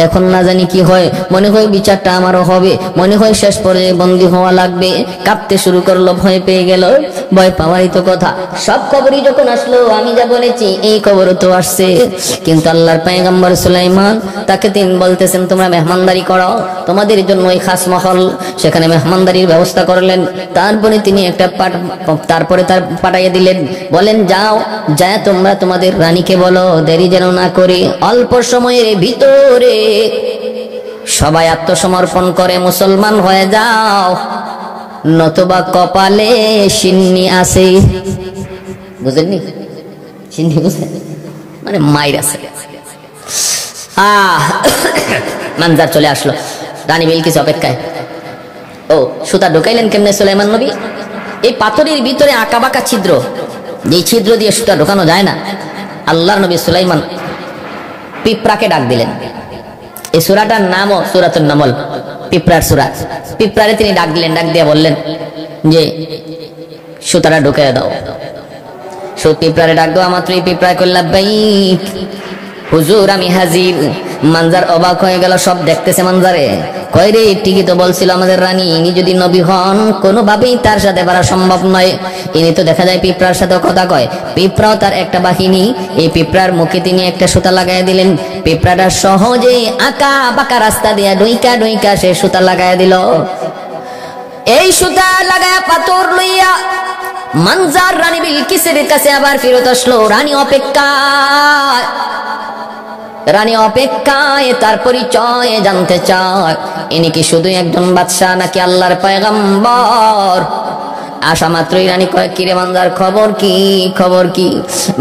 [SPEAKER 1] এখন না জানি কি হয়, মনে হয় বিচারটা আমারও হবে, মনে হয় শেষ পর্যায়ে বন্দী হওয়া লাগবে। কাঁপতে শুরু করলো, ভয় পেয়ে গেল। ভয় পাওয়ারই তো কথা, সব খবরই যখন আসলো আমি যা বলেছি এই খবরও তো আসছে। কিন্তু আল্লাহর পয়গম্বর সুলাইমান তাকে তিনি বলতেছেন, তোমরা মেহমানদারি করো, তোমাদের জন্য ওই খাস মহল, সেখানে মেহমানদারির ব্যবস্থা করলেন। তারপরে তিনি তার পাঠাইয়া দিলেন, বলেন যাও, যায় তোমরা তোমাদের রানীকে বলো দেরি যেন না করে অল্প সময়ের ভিতরে সবাই আত্মসমর্পণ করে মুসলমান হয়ে যাও, নতুবা কপালে সিন্নি আছে। বুঝলেননি? সিন্নি বুঝলেন মানে মাইর আছে। মানজার চলে আসলো, রানী বিলকিস অপেক্ষায়। ও সুতা ঢুকাইলেন কেমনে সুলাইমান নবী? এই পাথরের ভিতরে আঁকা বাঁকা ছিদ্র, যে ছিদ্র দিয়ে সুতা ঢোকানো যায় না। আল্লাহর নবী সুলাইমান পিঁপড়াকে ডাক দিলেন। এই সূরাটার নামও সূরাতুন নামল, পিঁপড়ার সূরা। পিঁপড়ারে তিনি ডাক দিলেন, ডাক দিয়ে বললেন যে সুতাটা ঢুকাইয়া দাও। পিঁপড়ারে ডাক দেওয়া মাত্রই পিঁপড়ায় কইল, লাব্বাইক হুজুর, আমি হাজির। মানজার অবাক হয়ে গেল, সব দেখতেছে মানজারে। কয় রে, ঠিকই তো বলছিল আমাদের রানী, ইনি যদি নবী হন কোনোভাবেই তার সাথে পারা সম্ভব নয়। ইনি তো দেখা যায় পিঁপড়ার সাথেও কথা কয়। পিঁপড়াও তার একটা বাহিনী। এই পিঁপড়ার মুখে তিনি একটা সুতা লাগাই দিলেন। পিঁপড়াটা সহজে আঁকা বাঁকা রাস্তা দিয়ে ডুইকা সে সুতা লাগাই দিল। এই সুতা লাগায় পাথর লইয়া মানজার রানী বিলকিসের কাছে আবার ফেরত আসলো। রানী অপেক্ষায় তার পরিচয় জানতে চায়। ইনি কি শুধু একজন বাদশাহ নাকি আল্লাহর পয়গম্বর? আসা মাত্রই রানী কয়, কিরে মানজার, খবর কি? খবর কি?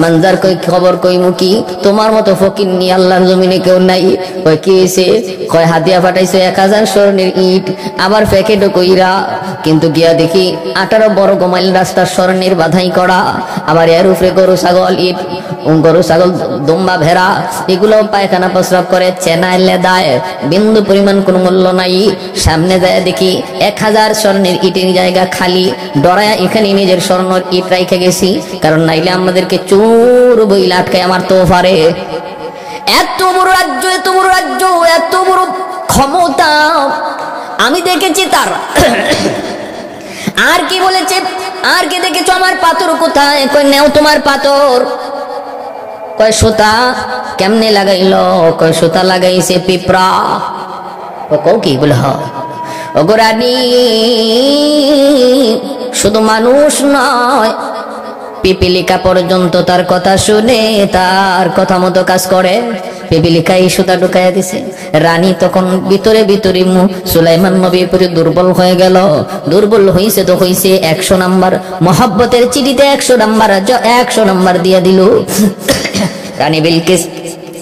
[SPEAKER 1] মানজার কই, খবর কই মুকি, তোমার মতো ফকির নি আল্লাহর জমিনে কেউ নাই। কয় কি হয়েছে? কয় হাতিয়া ফাটাইছে 1000 স্বর্ণের ইট, আবার প্যাকেটও কইরা, কিন্তু গিয়া দেখি 18 বড় গোমাইল রাস্তার স্বর্ণের বাধাই করা, আবার এর উপরে গরু ছাগল ইট, গরু ছাগল দুম্বা ভেড়া এগুলো পায়খানা প্রস্রাব করে, চেনায় লেদায়, বিন্দু পরিমাণ কোনো মূল্য নাই। সামনে যায় দেখি 1000 স্বর্ণের ইটের জায়গা খালি। ডরায়া এখানে নিজের স্বর্ণের ইট রাইখে গেছি, কারণ নাইলে আমাদেরকে চোর বইলা আটকায় আমার তো পারে। এত বড় রাজ্য, এত বড় রাজ্য, এত বড় ক্ষমতা আমি দেখেছি তার। আর কি বলেছে? আর কি দেখেছো? আমার পাথর কোথায়? কই নেও তোমার পাথর। কয় সুতা কেমনে লাগাইলো? কয় সুতা লাগাইছে পিঁপড়া। কও কি? বলে হয়। ওগো রানী, শুধু মানুষ নয়, পিপিলিকা পর্যন্ত তার কথা শুনে তার কথা মতো কাজ করে। পিপিলিকা এই সুতা ঢুকাইয়া দিছে। রানী তখন ভিতরে ভিতরে সুলাইমান নবীর প্রতি দুর্বল হয়ে গেল। দুর্বল হইছে তো হইছে, 100 নাম্বার মহব্বতের চিঠিতে 100 নাম্বার দিয়া দিল। রানী বিলকিস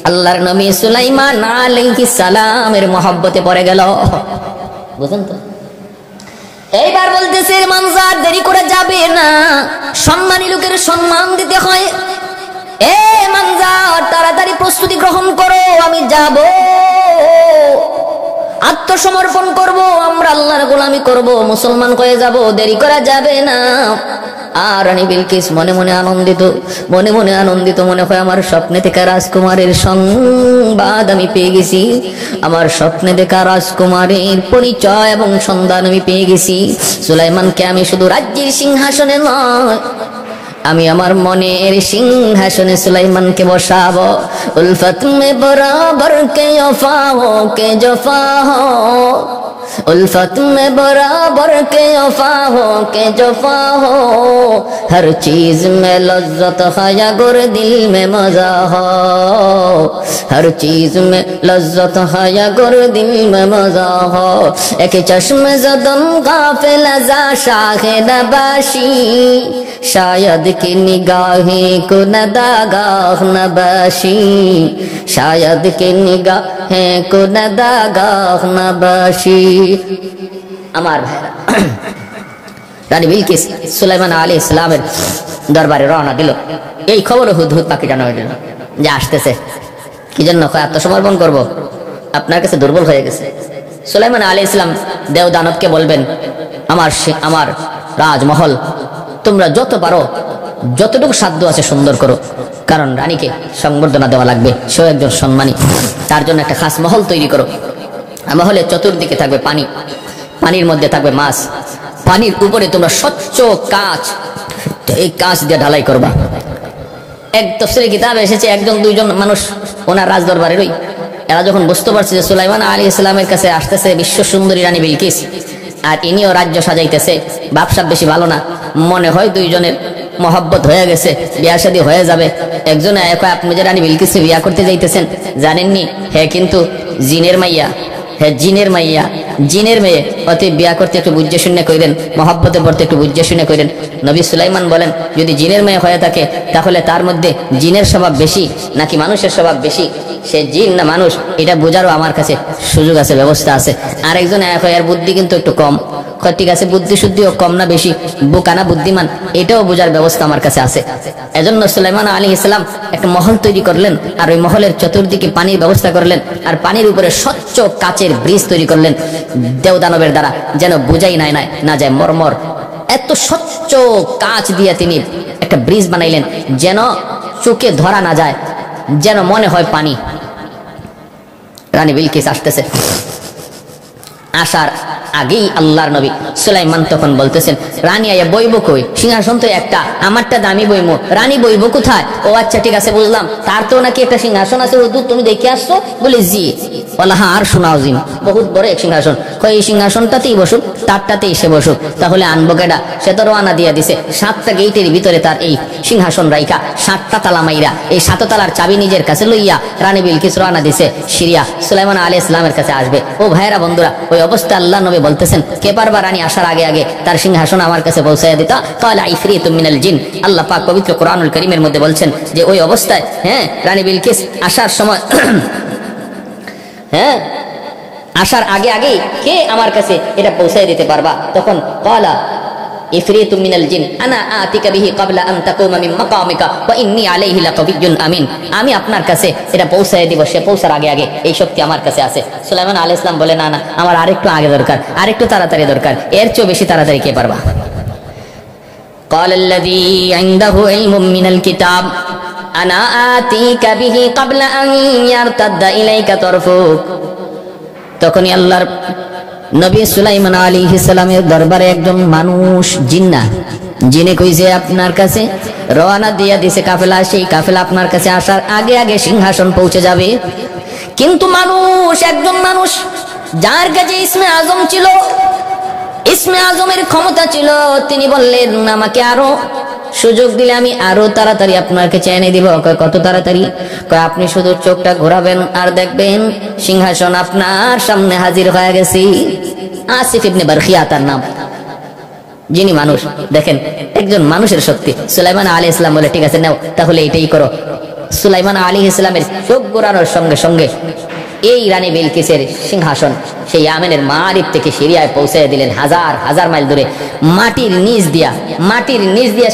[SPEAKER 1] আল্লাহর নবী সুলাইমান আলাইহিস সালামের মহব্বতে পড়ে গেল। বুঝেন তো? এইবার বলতেছে, মানজার দেরি করে যাবে না, সম্মানী লোকের সম্মান দিতে হয়। এ মানজার, তাড়াতাড়ি প্রস্তুতি গ্রহণ করো, আমি যাব, আত্মসমর্পণ করব, আমরা আল্লাহর গোলামি করব, মুসলমান হয়ে যাব, দেরি করা যাবে না। আর রানী বিলকিস মনে মনে আনন্দিত, মনে হয় আমার স্বপ্নে দেখা রাজকুমারের সংবাদ আমি পেয়ে গেছি, আমার স্বপ্নে দেখা রাজকুমারের পরিচয় এবং সন্ধান আমি পেয়ে গেছি। সুলাইমানকে আমি শুধু রাজ্যের সিংহাসনে নয়, আমি আমার মনের সিংহাসনে সুলাইমানকে বসাবো। উলফত মে বরাবর কে ওফা হো কে জফা হো, उल्फत में बराबर के वफा हो के जफा हो, हर चीज में लज्जत है अगर दिल में मजा हो, हर चीज में लज्जत है अगर दिल में मजा हो। एक चश्मे ज़दम गाफिल ज़ा शाहे नबाशी, शायद की निगाहें को नदागाह नबाशी, शायद की निगाहें को नदागाह नबाशी। আমার ভাইরা, রানী বিলকিস সুলাইমান আলাইহিস সালামের দরবারে রওনা দিল। এই খবর হুদহুদ পাখি জানা হয়ে গেল যে আসতেছে। কি জন্য? আত্মসমর্পণ করব, আপনার কাছে দুর্বল হয়ে গেছে। সুলাইমান আলাইহিস সালাম দেও দানবকে বলবেন, আমার রাজমহল তোমরা যত পারো, যতটুকু সাধ্য আছে সুন্দর করো, কারণ রানীকে সংবর্ধনা দেওয়া লাগবে, সেও একজন সম্মানী, তার জন্য একটা খাস মহল তৈরি করো। মহলের চতুর্দিকে থাকবে পানি, পানির মধ্যে থাকবে মাছ, পানির উপরে তোমরা স্বচ্ছ কাঁচ, এই কাঁচ দিয়ে ঢালাই করবা। এক তাফসীরে কিতাবে এসেছে, 1-2 মানুষ ওনার রাজ দরবারেরই, এরা যখন বুঝতে পারছে যে সুলাইমান আলাইহিস সালামের কাছে আসতেছে বিশ্ব সুন্দরী রানী বিলকিস, আর ইনিও রাজ্য সাজাইতেছে, বাপসাপ বেশি ভালো না, মনে হয় 2 জনের মহব্বত হয়ে গেছে, বিয়া শাদী হয়ে যাবে। একজনে আপনি যে রানী বিলকিস বিয়া করতে যাইতেছেন জানেননি, হ্যাঁ কিন্তু জিনের মাইয়া, হ্যাঁ জিনের মেয়ে, অতএব বিয়া করতে একটু বুঝে শুনে কইরেন, মহব্বতে পড়তে একটু বুঝে শুনে কইরেন। নবী সুলাইমান বলেন, যদি জিনের মেয়ে হয়ে থাকে তাহলে তার মধ্যে জিনের স্বভাব বেশি নাকি মানুষের স্বভাব বেশি, সে জিন না মানুষ, এটা বোঝারও আমার কাছে সুযোগ আছে, ব্যবস্থা আছে। আর একজন এর বুদ্ধি কিন্তু একটু কম, ঠিক আছে, বুদ্ধি শুদ্ধিও কম না বেশি, বোকানা বুদ্ধিমান, এটাও বোঝার ব্যবস্থা আমার কাছে আছে। এজন্য সুলাইমান আলাইহিস সালাম একটা মহল তৈরি করলেন, আর ওই মহলের চতুর্দিকে পানির ব্যবস্থা করলেন, আর পানির উপরে স্বচ্ছ কাচের ব্রিজ তৈরি করলেন দেওদানবের দ্বারা, যেন বুঝাই না যায় মরমর। এত স্বচ্ছ কাচ দিয়ে তিনি একটা ব্রিজ বানাইলেন, যেন চোখে ধরা না যায়, যেন মনে হয় পানি। রানী বিলকিস আসতেছে, আসার আগেই আল্লাহর নবী সুলাইমান তখন বলতেছেন, রানী আয়া বইব কই? সিংহাসন তো একটা, আমারটা দামি বইমো, রানী বইব কোথায়? ও আচ্ছা ঠিক আছে বুঝলাম, তার তো নাকি একটা সিংহাসন আছে, হুজুর তুমি দেখে আসছো? বলে জি। বলে হ্যাঁ, আর শোনাও জিম, বহুত বড় এক সিংহাসন। কই এই সিংহাসনটাতেই বসুক, তারটাতেই সে বসুক। তাহলে আনবো কেডা? সে তো রওনা দিয়ে দিছে 7টা গেটের ভিতরে তার এই সিংহাসন রাইখা 7টা তালা মাইরা এই 7 তালার চাবি নিজের কাছে লইয়া রানী বিলকিস রওনা দিছে সিরিয়া সুলাইমান আলাইহিস সালামের কাছে আসবে। ও ভাইরা বন্ধুরা, ওই অবস্থা আল্লাহ নবী বলতেছেন, কে পারবা রানী আসার আগে আগে তার সিংহাসন আমার কাছে পৌঁছায় দিতা? ক্বালা ইফরিতুম মিনাল জিন। আল্লাহ পাক পবিত্র কোরআনুল কারীমের মধ্যে বলছেন যে ওই অবস্থায় রানী বিলকিস আসার সময় আসার আগে আগে কে আমার কাছে এটা পৌঁছায় দিতে পারবা? তখন ক্বালা ইফরিতুম মিনাল জিন আনা আতিকা বিহি ক্বাবলা আন তাকুমা মিন মাকামিকা ওয়া ইন্নী আলাইহি লাকাবিয়্যুন আমিন। আমি আপনার কাছে এটা পৌঁছায় দিব, সে পৌঁছার আগে আগে এই শক্তি আমার কাছে আছে। সুলাইমান আলাইহিস সালাম বলে, না না, আমার আরেকটু আগে দরকার, আরেকটু তাড়াতাড়ি দরকার, এর চেয়ে বেশি তাড়াতাড়ি কে পারবা? ক্বালা আল্লাযী ইনদাহু ইলমুম মিনাল কিতাব আনা আতিকা বিহি ক্বাবলা আন ইয়ারতাদ্দা ইলাইকা তারফুক। তখনই আল্লাহর নবী সুলাইমান আলাইহিস সালামের দরবারে একজন মানুষ জিনে কইছে আপনার কাছে রওনা দিয়া দিছে কাফেলা, সেই কাফেলা আপনার কাছে আসার আগে আগে সিংহাসন পৌঁছে যাবে। কিন্তু একজন মানুষ যার কাছে ইসমে আজম ছিল, ইসমে আজমের ক্ষমতা ছিল, তিনি বললেন আমাকে আরো সুযোগ দিলে আমি আরো তাড়াতাড়ি আপনার কাছে এনে দিব। কত তাড়াতাড়ি? আপনি শুধু চোখটা ঘোরাবেন আর দেখবেন সিংহাসন আপনার সামনে হাজির হয়ে গেছি। আসিফ ইবনে বারখিয়া তার নাম, যিনি মানুষ। দেখেন একজন মানুষের শক্তি। সুলাইমান আলাইহিস সালাম বলে, ঠিক আছে নাও, তাহলে এটাই করো। সুলাইমান আলাইহিস সালামের চোখ ঘোরানোর সঙ্গে সঙ্গে এই রানী বিলকিসের সিংহাসন সেই ইয়ামেনের মারিব থেকে সিরিয়ায় পৌঁছে দিলেন। হাজার হাজার মাইল দূরে মাটির নিচ দিয়া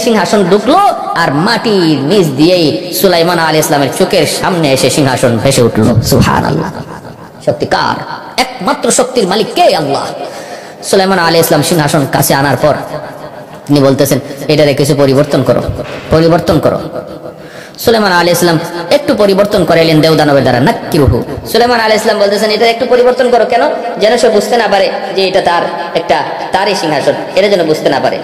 [SPEAKER 1] সিংহাসন ঢুকলো, আর মাটির নিচ দিয়েই সুলাইমান আলাইহিস সালামের চোখের সামনে এসে সিংহাসন ভেসে উঠলো। সুবহানাল্লাহ। শক্তি কার? একমাত্র শক্তির মালিক কে? আল্লাহ। সুলাইমান আলাইহিস সালাম সিংহাসন কাছে আনার পর তিনি বলতেছেন, এটারে কিছু পরিবর্তন করো। সুলাইমান আলাইহিস সালাম একটু পরিবর্তন করাইলেন দেওদানবের দ্বারা। নাক্কিরুহু। সুলাইমান আলাইহিস সালাম বলতেছেন, এটা একটু পরিবর্তন করো। কেন? যেন সে বুঝতে না পারে যে এটা তারই সিংহাসন, এটা যেন বুঝতে না পারে।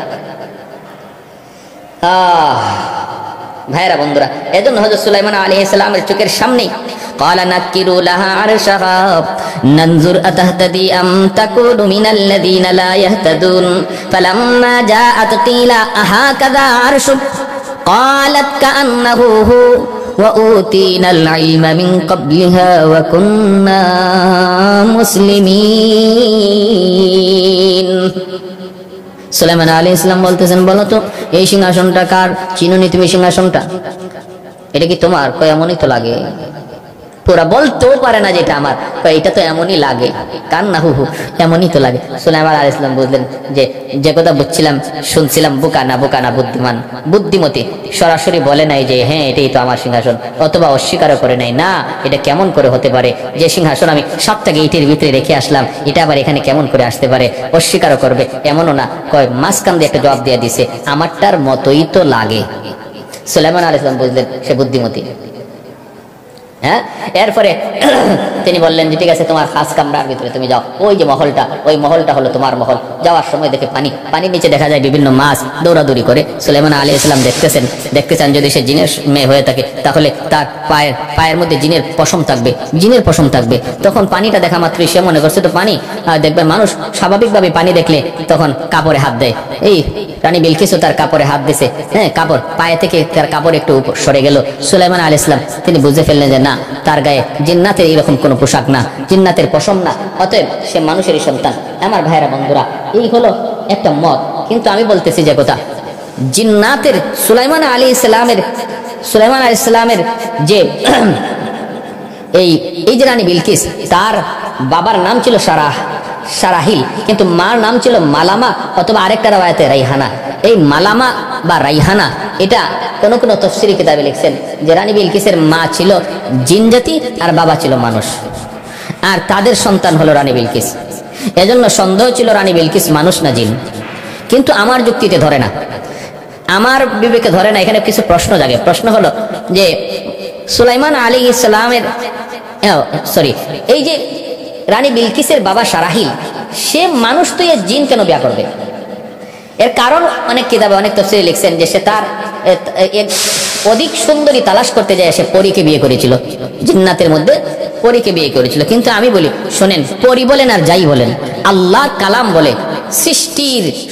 [SPEAKER 1] ভাইরা বন্ধুরা, এজন্য হযরত সুলাইমান আলাইহিস সালামের চোখের সামনেই ক্বালা নাক্কিরু লাহা আরশাহা নানজুর আতাহতাদি আম তাকুনু মিনাল্লাযীনা লা ইয়াহতাদুন ফালাম্মা জাআত কিলা আহাকাযা আরশু قالت كأنه هو وأوتينا العلم من قبلها وكنا مسلمين। সুলাইমান আলাইহিস সালাম বলতেছেন, বলো তো এই সিংহাসনটা কার? চিনুনি তুমি সিংহাসনটা? এটা কি তোমার? কই এমনই তো লাগে। পুরা বলতেও পারে না যেটা আমার, এটা তো এমনই লাগে। কান্নাহু, এমনই তো লাগে। সুলাইমান আলাইহিস সালাম বুঝলেন যে কথা বুঝছিলাম, শুনছিলাম, বোকা না বুদ্ধিমান, বুদ্ধিমতী সরাসরি বলে নাই যে হ্যাঁ এটাই তো আমার সিংহাসন, অথবা অস্বীকারও করে নাই। না, এটা কেমন করে হতে পারে যে সিংহাসন আমি 7টা গেটের ভিতরে রেখে আসলাম, এটা আবার এখানে কেমন করে আসতে পারে? অস্বীকারও করবে এমনও না, কয় মাঝখান দিয়ে একটা জবাব দিয়ে দিছে, আমারটার মতোই তো লাগে। সুলাইমান আলাইহিস সালাম বুঝলেন সে বুদ্ধিমতী। এরপরে তিনি বললেন যে ঠিক আছে, তোমার খাস কামরার ভিতরে তুমি যাও, ওই যে মহলটা, ওই মহলটা হলো তোমার মহল। যাওয়ার সময় দেখে পানির নিচে দেখা যায় বিভিন্ন মাছ দৌড়াদৌড়ি করে। সুলাইমান আলাইহিস সালাম দেখতেছেন যদি সে জিনের মেয়ে হয়ে থাকে তাহলে তার পায়ের মধ্যে জিনের পশম থাকবে। তখন পানিটা দেখা মাত্রই সে মনে করছে তো পানি। দেখবেন মানুষ স্বাভাবিকভাবে পানি দেখলে তখন কাপড়ে হাত দেয়। এই রানী বিলকিসও তার কাপড়ে হাত দিছে, কাপড় পায়ে থেকে তার কাপড় একটু সরে গেল। সুলাইমান আলাইহিস সালাম তিনি বুঝে ফেললেন যে না, তার গায়ে জিন্নাতের এরকম কোনো পোশাক না, জিন্নাতের পশম না, অতএব সে মানুষেরই সন্তান। আমার ভাইরা বন্ধুরা, এই হলো একটা মত। কিন্তু আমি বলতেছি যে কথা, জিন্নাতের সুলাইমান আলাইহিস সালামের যে এই যে রানী বিলকিস, তার বাবার নাম ছিল সারাহিল, কিন্তু মার নাম ছিল মালামা, অথবা আরেকটা রাওয়ায়াতে রাইহানা। এই মালামা বা রাইহানা এটা কোন কোন তাফসীরি কিতাবে লিখছেন যে রানী বিলকিসের মা ছিল জিন জাতি আর বাবা ছিল মানুষ, আর তাদের সন্তান হলো রানী বিলকিস। এজন্য সন্দেহ ছিল রানী বিলকিস মানুষ না জিন। কিন্তু আমার যুক্তিতে ধরে না, আমার বিবেকে ধরে না। এখানে কিছু প্রশ্ন জাগে। প্রশ্ন হলো যে সুলাইমান আলাইহিস সালামের এই যে রানী বিলকিসের বাবা সারাহিল, সে মানুষ তো এ জিন কেন বিয়া করবে? এর কারণ অনেক কিতাবে অনেক তাফসীরে লিখছেন যে সে তার অধিক সুন্দরী তালাশ করতে যায়, সে পরীকে বিয়ে করেছিল, জিন্নাতের মধ্যে পরীকে বিয়ে করেছিল। কিন্তু আমি বলি শোনেন, পরী বলেন আর যাই বলেন, আল্লাহর কালাম বলে সৃষ্টির